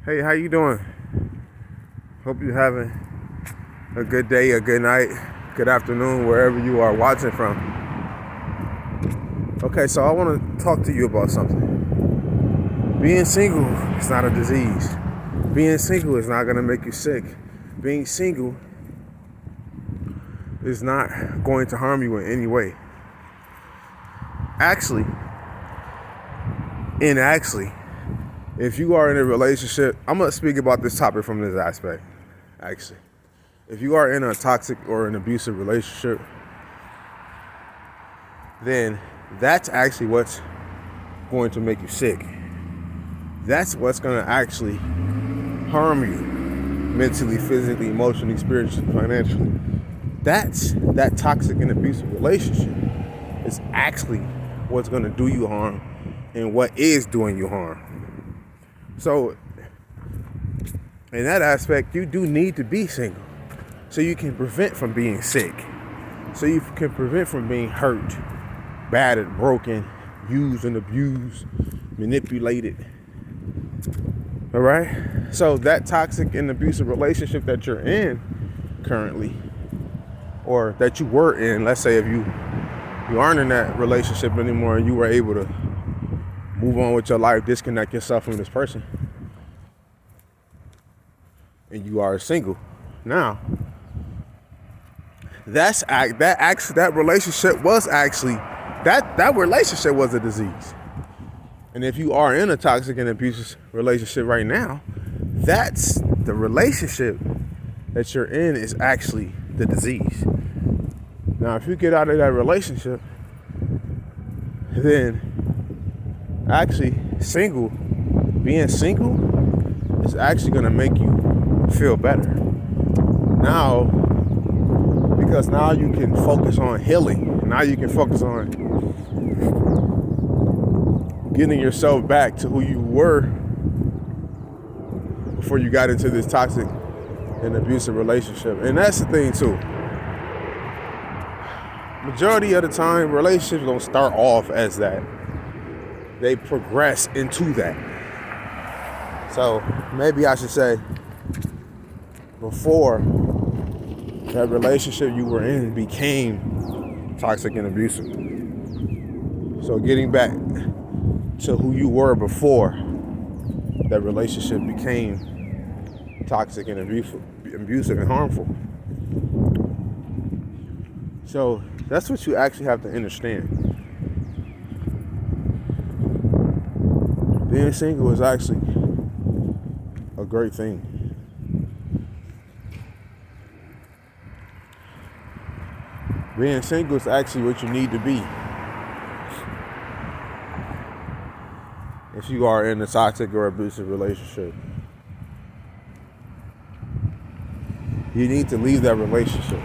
Hey, how you doing? Hope you're having a good day, a good night, good afternoon, wherever you are watching from. Okay, so I want to talk to you about something. Being single is not a disease. Being single is not going to make you sick. Being single is not going to harm you in any way. Actually, if you are in a relationship, I'm going to speak about this topic from this aspect, actually. If you are in a toxic or an abusive relationship, then that's actually what's going to make you sick. That's what's going to actually harm you mentally, physically, emotionally, spiritually, financially. That toxic and abusive relationship is actually what's going to do you harm and what is doing you harm. So, in that aspect, you do need to be single so you can prevent from being sick, so you can prevent from being hurt, battered, broken, used and abused, manipulated. All right? So that toxic and abusive relationship that you're in currently, or that you were in, let's say if you aren't in that relationship anymore and you were able to move on with your life, disconnect yourself from this person, and you are single now, that relationship was actually that relationship was a disease. And if you are in a toxic and abusive relationship right now, that's the relationship that you're in is actually the disease. Now, if you get out of that relationship, then actually being single is actually going to make you feel better. Now, because now you can focus on healing. Now you can focus on getting yourself back to who you were before you got into this toxic and abusive relationship. And that's the thing too. Majority of the time, relationships don't start off as that. They progress into that. So maybe I should say, before that relationship you were in became toxic and abusive. So getting back to who you were before that relationship became toxic and abusive and harmful. So that's what you actually have to understand. Being single is actually a great thing. Being single is actually what you need to be if you are in a toxic or abusive relationship. You need to leave that relationship.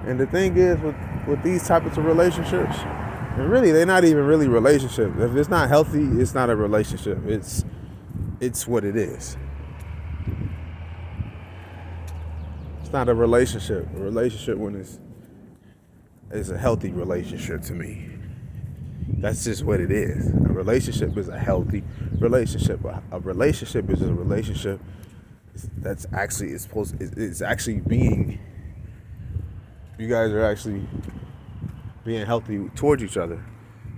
And the thing is with these types of relationships, and really they're not even really relationships. If it's not healthy, it's not a relationship. It's what it is. It's not a relationship. A relationship when is a healthy relationship to me. That's just what it is. A relationship is a healthy relationship. A relationship is a relationship that's actually it's actually being. You guys are actually being healthy towards each other.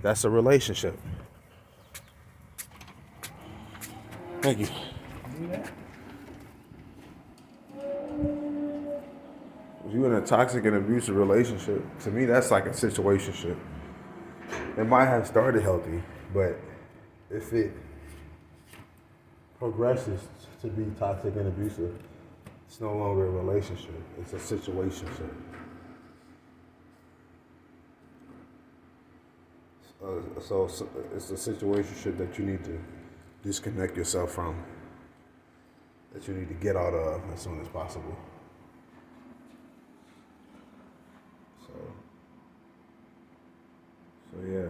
That's a relationship. Thank you. If you're in a toxic and abusive relationship, to me that's like a situationship. It might have started healthy, but if it progresses to be toxic and abusive, it's no longer a relationship. It's a situationship. So it's a situationship that you need to disconnect yourself from, that you need to get out of as soon as possible. So yeah.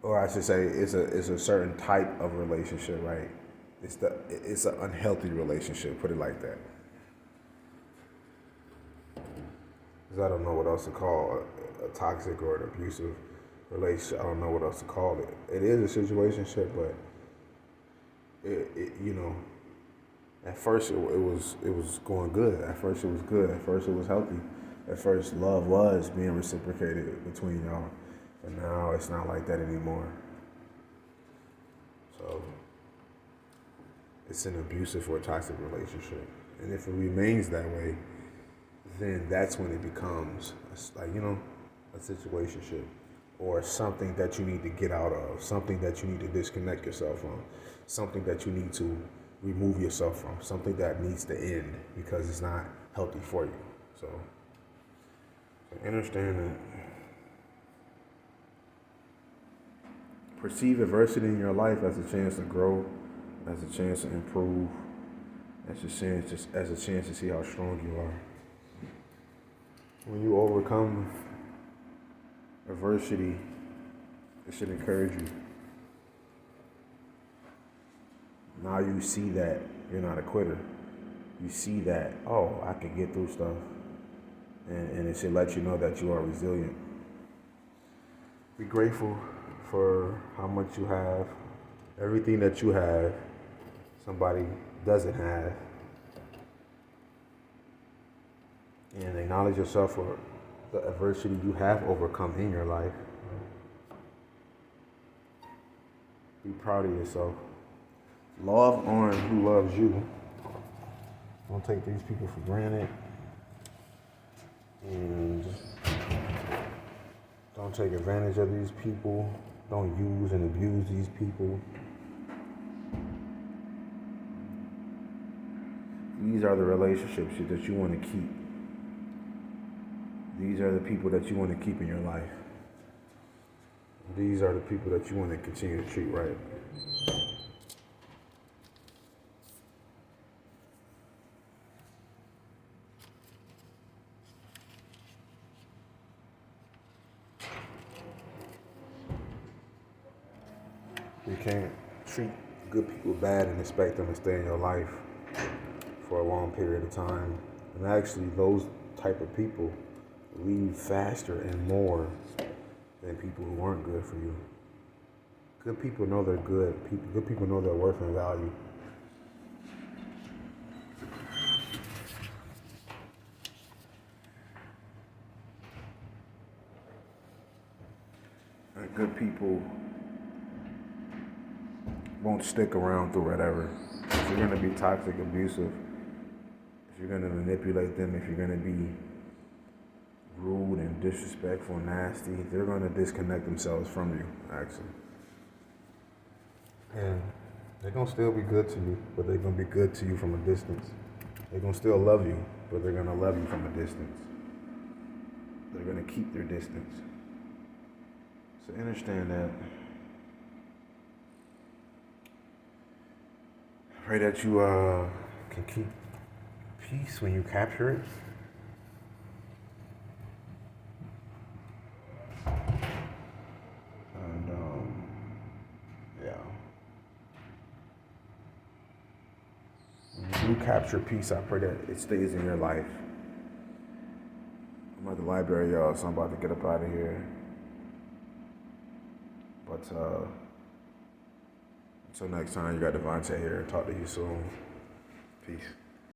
Or I should say, it's a certain type of relationship, right? It's an unhealthy relationship. Put it like that. Because I don't know what else to call a toxic or an abusive relationship. I don't know what else to call it. It is a situationship, but at first it was going good. At first it was good. At first it was healthy. At first love was being reciprocated between y'all, but now it's not like that anymore. So it's an abusive or toxic relationship, and if it remains that way, then that's when it becomes a situationship, or something that you need to get out of, something that you need to disconnect yourself from, something that you need to remove yourself from, something that needs to end because it's not healthy for you. So understand that. Perceive adversity in your life as a chance to grow, as a chance to improve, as a chance to see how strong you are. When you overcome adversity, it should encourage you. Now you see that you're not a quitter. You see that, I can get through stuff. And it should let you know that you are resilient. Be grateful for how much you have. Everything that you have, somebody doesn't have. And acknowledge yourself for the adversity you have overcome in your life. Be proud of yourself. Love on who loves you. Don't take these people for granted. And don't take advantage of these people. Don't use and abuse these people. These are the relationships that you want to keep. These are the people that you want to keep in your life. These are the people that you want to continue to treat right. You can't treat good people bad and expect them to stay in your life for a long period of time. And actually, those type of people leave faster and more than people who aren't good for you. Good people know they're good. Good people know their worth and value. And good people won't stick around through whatever. If you're going to be toxic, abusive, if you're going to manipulate them, if you're going to be rude and disrespectful and nasty, they're going to disconnect themselves from you, actually. And they're going to still be good to you, but they're going to be good to you from a distance. They're going to still love you, but they're going to love you from a distance. They're going to keep their distance. So understand that. Pray that you can keep peace when you capture it. And when you capture peace, I pray that it stays in your life. I'm at the library, y'all, so I'm about to get up out of here. But until next time, you got Devontae here. Talk to you soon. Peace.